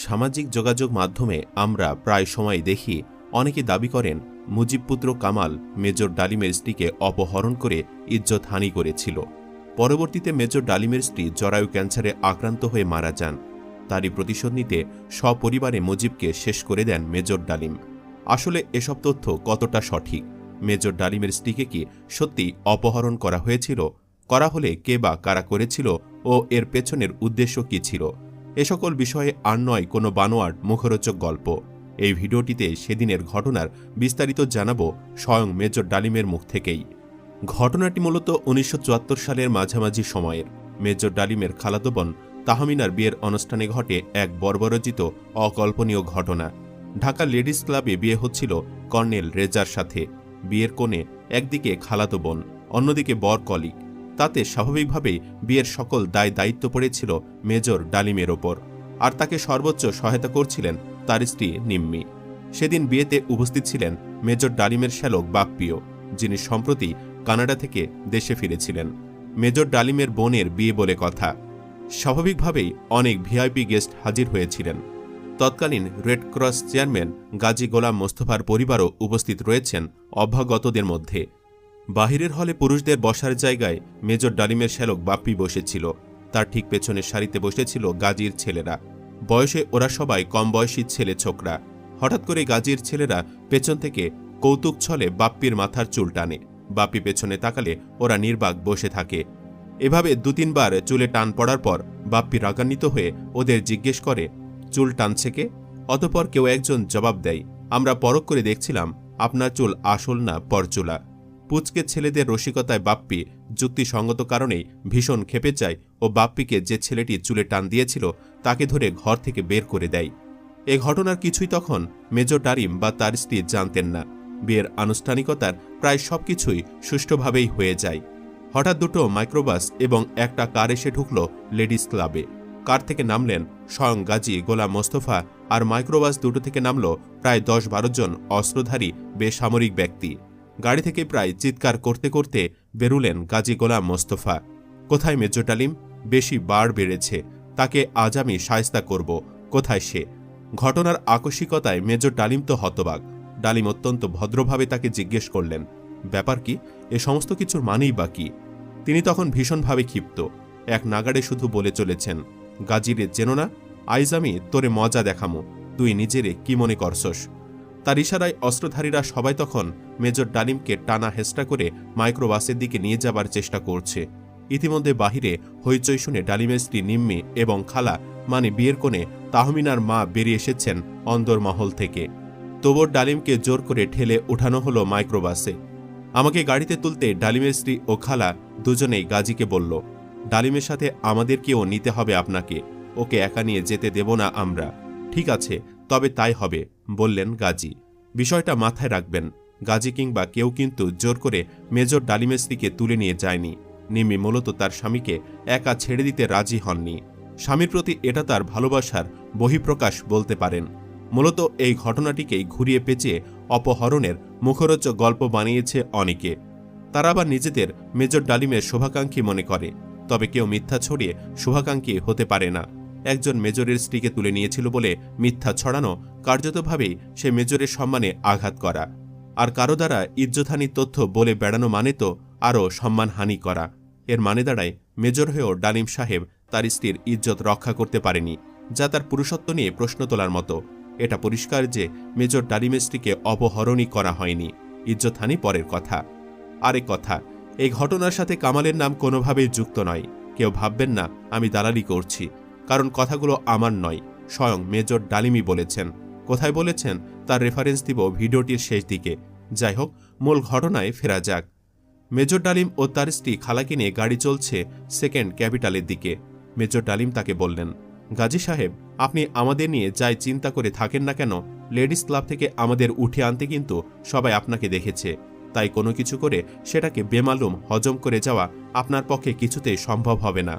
সামাজিক যোগাযোগ মাধ্যমে আমরা প্রায় সময় দেখি অনেকে দাবি করেন মুজিবপুত্র কামাল মেজর ডালিমের স্ত্রীকে অপহরণ করে ইজ্জতহানি করেছিল। পরবর্তীতে মেজর ডালিমের স্ত্রী জরায়ু ক্যান্সারে আক্রান্ত হয়ে মারা যান। তারই প্রতিশোধ নিতে সপরিবারে মুজিবকে শেষ করে দেন মেজর ডালিম। আসলে এসব তথ্য কতটা সঠিক? মেজর ডালিমের স্ত্রীকে কি সত্যি অপহরণ করা হয়েছিল? করা হলে কে বা কারা করেছিল ও এর পেছনের উদ্দেশ্য কি ছিল? এ সকল বিষয়ে আর নয় কোনো বানোয়াট মুখরোচক গল্প। এই ভিডিওটিতে সেদিনের ঘটনার বিস্তারিত জানাবো স্বয়ং মেজর ডালিমের মুখ থেকেই। ঘটনাটি মূলত ১৯৭৪ সালের মাঝামাঝি সময়ের। মেজর ডালিমের খালাতো বোন তাহমিনার বিয়ের অনুষ্ঠানে ঘটে এক বর্বরোচিত অকল্পনীয় ঘটনা। ঢাকা লেডিস ক্লাবে বিয়ে হচ্ছিল কর্নেল রেজার সাথে। বিয়ের কোণে একদিকে খালাতো বোন, অন্যদিকে বর কলিগ। তাতে স্বাভাবিকভাবেই বিয়ের সকল দায় দায়িত্ব পড়েছিল মেজর ডালিমের ওপর, আর তাকে সর্বোচ্চ সহায়তা করছিলেন তার স্ত্রী নিম্মি। সেদিন বিয়েতে উপস্থিত ছিলেন মেজর ডালিমের শ্যালক বাপ্পিও, যিনি সম্প্রতি কানাডা থেকে দেশে ফিরেছিলেন। মেজর ডালিমের বোনের বিয়ে বলে কথা। স্বাভাবিকভাবেই অনেক ভিআইপি গেস্ট হাজির হয়েছিলেন। তৎকালীন রেড ক্রস চেয়ারম্যান গাজী গোলাম মোস্তফার পরিবারও উপস্থিত রয়েছেন অভ্যাগতদের মধ্যে। বাহিরের হলে পুরুষদের বসার জায়গায় মেজর ডালিমের শ্যালক বাপ্পি বসেছিল। তার ঠিক পেছনের সারিতে বসেছিল গাজীর ছেলেরা। বয়সে ওরা সবাই কম বয়সী ছেলে ছোকরা। হঠাৎ করে গাজীর ছেলেরা পেছন থেকে কৌতুক ছলে বাপ্পির মাথার চুল টানে। বাপ্পি পেছনে তাকালে ওরা নির্বাক বসে থাকে। এভাবে ২-৩ বার চুলে টান পড়ার পর বাপ্পি রাগান্বিত হয়ে ওদের জিজ্ঞেস করে, চুল টানছে কে? অতঃপর কেউ একজন জবাব দেয়, আমরা পরখ করে দেখছিলাম আপনার চুল আসল না পরচুলা। পুচকে ছেলেদের রসিকতায় বাপ্পি যুক্তিসঙ্গত কারণেই ভীষণ ক্ষেপে যায় ও বাপ্পিকে যে ছেলেটি চুলে টান দিয়েছিল তাকে ধরে ঘর থেকে বের করে দেয়। এ ঘটনার কিছুই তখন মেজর ডালিম বা তার স্ত্রী জানতেন না। বিয়ের আনুষ্ঠানিকতার প্রায় সবকিছুই সুষ্ঠুভাবেই হয়ে যায়। হঠাৎ দুটো মাইক্রোবাস এবং একটা কার এসে ঢুকল লেডিস ক্লাবে। কার থেকে নামলেন স্বয়ং গাজী গোলাম মোস্তফা, আর মাইক্রোবাস দুটো থেকে নামল প্রায় ১০-১২ জন অস্ত্রধারী বেসামরিক ব্যক্তি। গাড়ি থেকে প্রায় চিৎকার করতে করতে বেরুলেন গাজী গোলাম মোস্তফা। কোথায় মেজর ডালিম? বেশি বার বেড়েছে, তাকে আজ আমি শায়েস্তা করব। কোথায় সে? ঘটনার আকস্মিকতায় মেজর ডালিম তো হতবাক। ডালিম অত্যন্ত ভদ্রভাবে তাকে জিজ্ঞেস করলেন, ব্যাপার কি? এ সমস্ত কিছুর মানেই বা কি? তিনি তখন ভীষণভাবে ক্ষিপ্ত। এক নাগাড়ে শুধু বলে চলেছেন, গাজীরে চেনো না? আইজ আমি তোরে মজা দেখামো, তুই নিজেরে কি মনে করছস? তার ইশারায় অস্ত্রধারীরা সবাই তখন মেজর ডালিমকে টানা হেঁচড়া করে মাইক্রোবাসের দিকে নিয়ে যাবার চেষ্টা করছে। ইতিমধ্যে বাহিরে হইচই শুনে ডালিমের স্ত্রী নিম্মি এবং খালা মানে বিয়ের কোণে তাহমিনার মা বেরিয়ে এসেছেন অন্দরমহল থেকে। তবুও ডালিমকে জোর করে ঠেলে উঠানো হলো মাইক্রোবাসে। আমাকে গাড়িতে তুলতে ডালিমের স্ত্রী ও খালা দুজনেই গাজীকে বলল, ডালিমের সাথে আমাদেরকেও নিতে হবে আপনাকে, ওকে একা নিয়ে যেতে দেব না আমরা। ঠিক আছে, তবে তাই হবে, বললেন গাজী। বিষয়টা মাথায় রাখবেন, গাজী কিংবা কেউ কিন্তু জোর করে মেজর ডালিমের স্ত্রীকে তুলে নিয়ে যায়নি। নিম্মি মূলত তার স্বামীকে একা ছেড়ে দিতে রাজি হননি। স্বামীর প্রতি এটা তার ভালোবাসার বহিঃপ্রকাশ বলতে পারেন। মূলত এই ঘটনাটিকেই ঘুরিয়ে পেঁচিয়ে অপহরণের মুখরোচক গল্প বানিয়েছে অনেকে। তারা আবার নিজেদের মেজর ডালিমের শুভাকাঙ্ক্ষী মনে করে। তবে কেউ মিথ্যা ছড়িয়ে শুভাকাঙ্ক্ষী হতে পারে না। একজন মেজরের স্ত্রীকে তুলে নিয়েছিল বলে মিথ্যা ছড়ানো কার্যতভাবেই সে মেজরের সম্মানে আঘাত করা। আর কারো দ্বারা ইজ্জতহানির তথ্য বলে বেড়ানো মানে তো আরও সম্মানহানি করা। এর মানে দাঁড়ায় মেজর হয়েও ডালিম সাহেব তার স্ত্রীর ইজ্জত রক্ষা করতে পারেনি, যা তার পুরুষত্ব নিয়ে প্রশ্ন তোলার মতো। এটা পরিষ্কার যে মেজর ডালিমের স্ত্রীকে অপহরণই করা হয়নি, ইজ্জতহানি পরের কথা। আরেক কথা, এই ঘটনার সাথে কামালের নাম কোনোভাবেই যুক্ত নয়। কেউ ভাববেন না আমি দালালি করছি, কারণ কথাগুলো আমার নয়, স্বয়ং মেজর ডালিমই বলেছেন। কোথায় বলেছেন তার রেফারেন্স দিব ভিডিওটির শেষ দিকে। যাই হোক, মূল ঘটনায় ফেরা যাক। মেজর ডালিম ও তার স্ত্রী খালাকে নিয়ে গাড়ি চলছে সেকেন্ড ক্যাপিটালের দিকে। মেজর ডালিম তাকে বললেন, গাজী সাহেব, আপনি আমাদের নিয়ে যাই চিন্তা করে থাকেন না কেন, লেডিস ক্লাব থেকে আমাদের উঠে আনতে কিন্তু সবাই আপনাকে দেখেছে। তাই কোনো কিছু করে সেটাকে বেমালুম হজম করে যাওয়া আপনার পক্ষে কিছুতেই সম্ভব হবে না।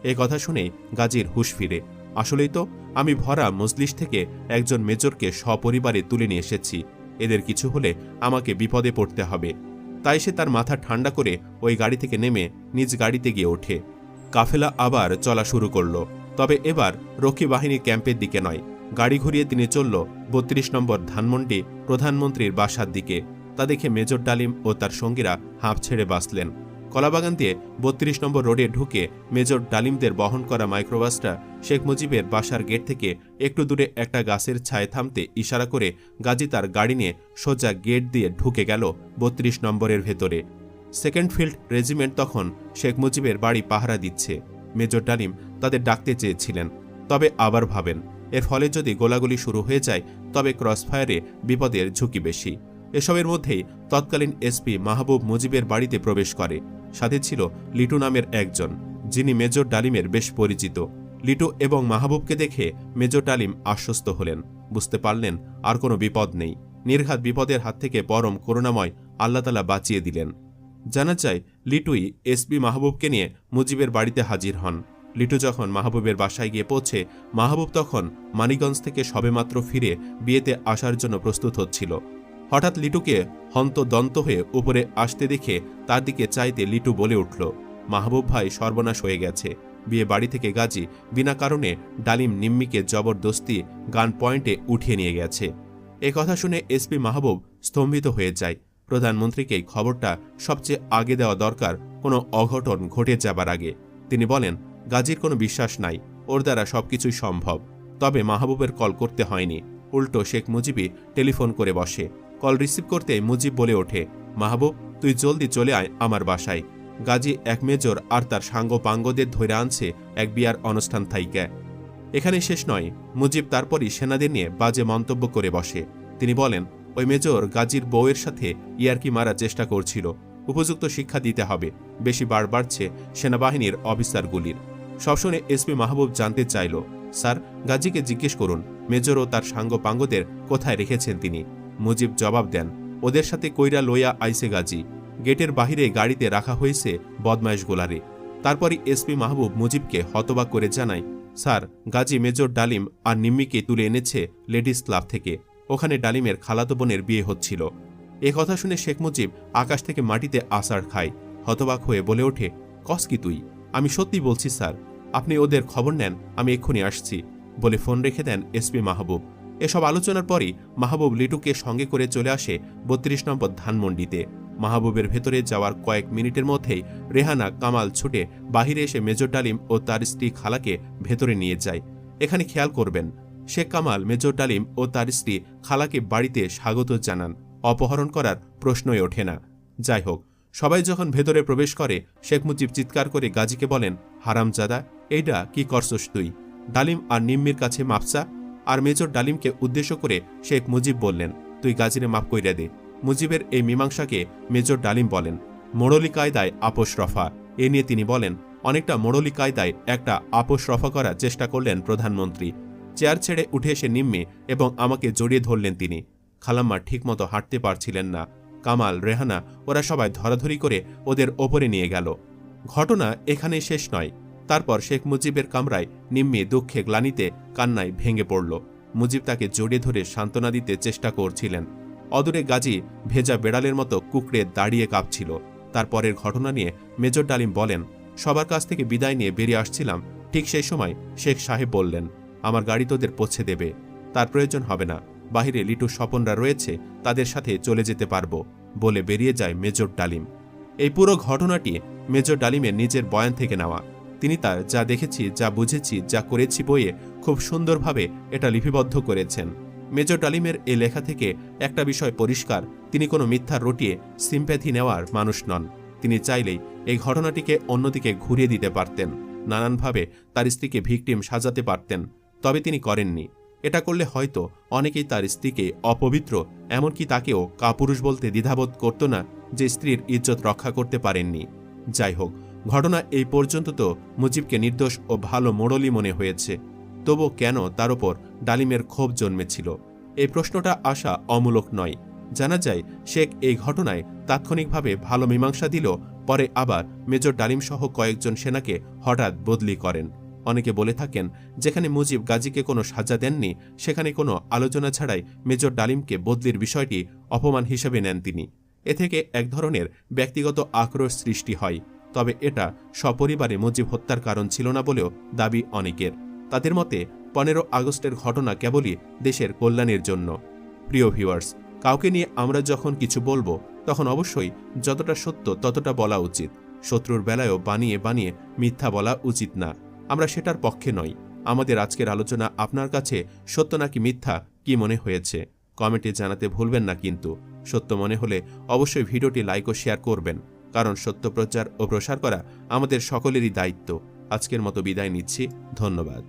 এ কথা শুনে গাজীর হুঁশ ফিরে। আসলেই তো, আমি ভরা মজলিস থেকে একজন মেজরকে সপরিবারে তুলে নিয়ে এসেছি। এদের কিছু হলে আমাকে বিপদে পড়তে হবে। তাই সে তার মাথা ঠান্ডা করে ওই গাড়ি থেকে নেমে নিজ গাড়িতে গিয়ে ওঠে। কাফেলা আবার চলা শুরু করল। তবে এবার রক্ষী বাহিনীর ক্যাম্পের দিকে নয়, গাড়ি ঘুরিয়ে তিনি চলল ৩২ নম্বর ধানমন্ডি প্রধানমন্ত্রীর বাসার দিকে। তা দেখে মেজর ডালিম ও তার সঙ্গীরা হাঁপ ছেড়ে বাঁচলেন। কলাবাগান দিয়ে ৩২ নম্বর রোডে ঢুকে মেজর ডালিমদের বহন করা মাইক্রোবাসটা শেখ মুজিবের বাসার গেট থেকে একটু দূরে একটা গাছের ছায়ে থামতে ইশারা করে গাজী তার গাড়ি নিয়ে সোজা গেট দিয়ে ঢুকে গেল ৩২ নম্বরের ভেতরে। সেকেন্ড ফিল্ড রেজিমেন্ট তখন শেখ মুজিবের বাড়ি পাহারা দিচ্ছে। মেজর ডালিম তাদের ডাকতে চেয়েছিলেন, তবে আবার ভাবেন এর ফলে যদি গোলাগুলি শুরু হয়ে যায় তবে ক্রসফায়ারে বিপদের ঝুঁকি বেশি। এসবের মধ্যেই তৎকালীন এসপি মাহবুব মুজিবের বাড়িতে প্রবেশ করে। সাথে ছিল লিটু নামের একজন, যিনি মেজর ডালিমের বেশ পরিচিত। লিটু এবং মাহবুবকে দেখে মেজর ডালিম আশ্বস্ত হলেন, বুঝতে পারলেন আর কোনো বিপদ নেই। নির্ঘাত বিপদের হাত থেকে পরম করুণাময় আল্লাহতালা বাঁচিয়ে দিলেন। জানা যায় লিটুই এসপি মাহবুবকে নিয়ে মুজিবের বাড়িতে হাজির হন। লিটু যখন মাহবুবের বাসায় গিয়ে পৌঁছে, মাহবুব তখন মানিগঞ্জ থেকে সবেমাত্র ফিরে বিয়েতে আসার জন্য প্রস্তুত হচ্ছিল। হঠাৎ লিটুকে হন্তদন্ত হয়ে উপরে আসতে দেখে তার দিকে চাইতে লিটু বলে উঠল, মাহবুব ভাই সর্বনাশ হয়ে গেছে। বিয়ে বাড়ি থেকে গাজী বিনা কারণে ডালিম নিম্মিকে জবরদস্তি গান পয়েন্টে উঠিয়ে নিয়ে গেছে। এ কথা শুনে এসপি মাহবুব স্তম্ভিত হয়ে যায়। প্রধানমন্ত্রীকে খবরটা সবচেয়ে আগে দেওয়া দরকার, কোনো অঘটন ঘটে যাবার আগে। তিনি বলেন, গাজীর কোনো বিশ্বাস নাই, ওর দ্বারা সবকিছুই সম্ভব। তবে মাহবুবের কল করতে হয়নি, উল্টো শেখ মুজিবই টেলিফোন করে বসে। কল রিসিভ করতে মুজিব বলে ওঠে, মাহবুব তুই জলদি চলে আয় আমার বাসায়। গাজী এক মেজর আর তার সাঙ্গ পাঙ্গদের ধরে আনছে এক বিয়ার অনুষ্ঠান থাইকা। এখানে শেষ নয়, মুজিব তারপরই সেনাদের নিয়ে বাজে মন্তব্য করে বসে। তিনি বলেন, ওই মেজর গাজীর বউয়ের সাথে ইয়ারকি মারার চেষ্টা করছিল, উপযুক্ত শিক্ষা দিতে হবে। বেশি বাড় বাড়ছে সেনাবাহিনীর অফিসারগুলির। সব শুনে এসপি মাহবুব জানতে চাইল, স্যার গাজীকে জিজ্ঞেস করুন মেজর ও তার সাঙ্গ পাঙ্গদের কোথায় রেখেছেন তিনি। মুজিব জবাব দেন, ওদের সাথে কইরা লইয়া আইসে গাজী, গেটের বাহিরে গাড়িতে রাখা হয়েছে বদমাইশ গোলারে। তারপরই এসপি মাহবুব মুজিবকে হতবাক করে জানায়, স্যার গাজী মেজর ডালিম আর নিম্মিকে তুলে এনেছে লেডিস ক্লাব থেকে, ওখানে ডালিমের খালাতো বোনের বিয়ে হচ্ছিল। এ কথা শুনে শেখ মুজিব আকাশ থেকে মাটিতে আছাড় খায়। হতবাক হয়ে বলে ওঠে, কস কি তুই? আমি সত্যি বলছি স্যার, আপনি ওদের খবর নেন, আমি এক্ষুনি আসছি বলে ফোন রেখে দেন এসপি মাহবুব। এসব আলোচনার পরই মাহবুব লিটুকে সঙ্গে করে চলে আসে ৩২ নম্বর ধানমন্ডিতে। মাহবুবের ভেতরে যাওয়ার কয়েক মিনিটের মধ্যেই রেহানা কামাল ছুটে বাহিরে এসে মেজর ডালিম ও তার স্ত্রী খালাকে ভেতরে নিয়ে যায়। এখানে খেয়াল করবেন, শেখ কামাল মেজর ডালিম ও তার স্ত্রী খালাকে বাড়িতে স্বাগত জানান, অপহরণ করার প্রশ্নই ওঠে না। যাই হোক, সবাই যখন ভেতরে প্রবেশ করে শেখ মুজিব চিৎকার করে গাজীকে বলেন, হারামজাদা, এইটা কি করছস তুই? ডালিম আর নিম্মির কাছে মাপচা। আর মেজর ডালিমকে উদ্দেশ্য করে শেখ মুজিব বললেন, তুই গাজীরে মাপ কইরা দে। মুজিবের এই মীমাংসাকে মেজর ডালিম বলেন মোড়লি কায়দায় আপোষ রফা। এ নিয়ে তিনি বলেন, অনেকটা মোড়লি কায়দায় একটা আপোষ রফা করার চেষ্টা করলেন প্রধানমন্ত্রী। চেয়ার ছেড়ে উঠে এসে নিম্মি এবং আমাকে জড়িয়ে ধরলেন তিনি। খালাম্মা ঠিকমতো হাঁটতে পারছিলেন না। কামাল, রেহানা ওরা সবাই ধরাধরি করে ওদের ওপরে নিয়ে গেল। ঘটনা এখানেই শেষ নয়। তারপর শেখ মুজিবের কামরায় নিম্মি দুঃখে গ্লানিতে কান্নায় ভেঙে পড়ল। মুজিব তাকে জড়িয়ে ধরে সান্ত্বনা দিতে চেষ্টা করছিলেন। অদূরে গাজী ভেজা বেড়ালের মতো কুকড়ে দাঁড়িয়ে কাঁপছিল। তারপরের ঘটনা নিয়ে মেজর ডালিম বলেন, সবার কাছ থেকে বিদায় নিয়ে বেরিয়ে আসছিলাম, ঠিক সেই সময় শেখ সাহেব বললেন, আমার গাড়ি তোদের পৌঁছে দেবে, তার প্রয়োজন হবে না, বাহিরে লিটু স্বপনরা রয়েছে, তাদের সাথে চলে যেতে পারবো বলে বেরিয়ে যায় মেজর ডালিম। এই পুরো ঘটনাটি মেজর ডালিমের নিজের বয়ান থেকে নেওয়া। তিনি তার যা দেখেছি, যা বুঝেছি, যা করেছি বইয়ে খুব সুন্দরভাবে এটা লিপিবদ্ধ করেছেন। মেজর ডালিমের এই লেখা থেকে একটা বিষয় পরিষ্কার, তিনি কোনো মিথ্যা রটিয়ে সিম্প্যাথি নেওয়ার মানুষ নন। তিনি চাইলেই এই ঘটনাটিকে অন্যদিকে ঘুরিয়ে দিতে পারতেন, নানানভাবে তার স্ত্রীকে ভিকটিম সাজাতে পারতেন, তবে তিনি করেননি। এটা করলে হয়তো অনেকেই তার স্ত্রীকে অপবিত্র, এমনকি তাকেও কাপুরুষ বলতে দ্বিধাবোধ করত না যে স্ত্রীর ইজ্জত রক্ষা করতে পারেননি। যাই হোক, ঘটনা এই পর্যন্ত তো মুজিবকে নির্দোষ ও ভালো মোড়লি মনে হয়েছে, তবু কেন তার ওপর ডালিমের ক্ষোভ জন্মেছিল? এই প্রশ্নটা আসা অমূলক নয়। জানা যায় শেখ এই ঘটনায় তাৎক্ষণিকভাবে ভালো মীমাংসা দিল, পরে আবার মেজর ডালিম সহ কয়েকজন সেনাকে হঠাৎ বদলি করেন। অনেকে বলে থাকেন, যেখানে মুজিব গাজীকে কোনো সাজা দেননি, সেখানে কোনো আলোচনা ছাড়াই মেজর ডালিমকে বদলির বিষয়টি অপমান হিসেবে নেন তিনি। এ থেকে এক ধরনের ব্যক্তিগত আক্রোশ সৃষ্টি হয়। তবে এটা সপরিবারে মুজিব হত্যার কারণ ছিল না বলেও দাবি অনেকের। তাদের মতে 15 আগস্টের ঘটনা কেবলই দেশের কল্যাণের জন্য। প্রিয় ভিউয়ার্স, কাউকে নিয়ে আমরা যখন কিছু বলবো তখন অবশ্যই যতটা সত্য ততটা বলা উচিত। শত্রুর বেলায়ও বানিয়ে বানিয়ে মিথ্যা বলা উচিত না। আমরা সেটার পক্ষে নই। আমাদের আজকের আলোচনা আপনার কাছে সত্য নাকি মিথ্যা কি মনে হয়েছে কমেন্টে জানাতে ভুলবেন না। কিন্তু সত্য মনে হলে অবশ্যই ভিডিওটি লাইক ও শেয়ার করবেন, কারণ সত্য প্রচার ও প্রসার করা আমাদের সকলেরই দায়িত্ব। আজকের মতো বিদায় নিচ্ছি, ধন্যবাদ।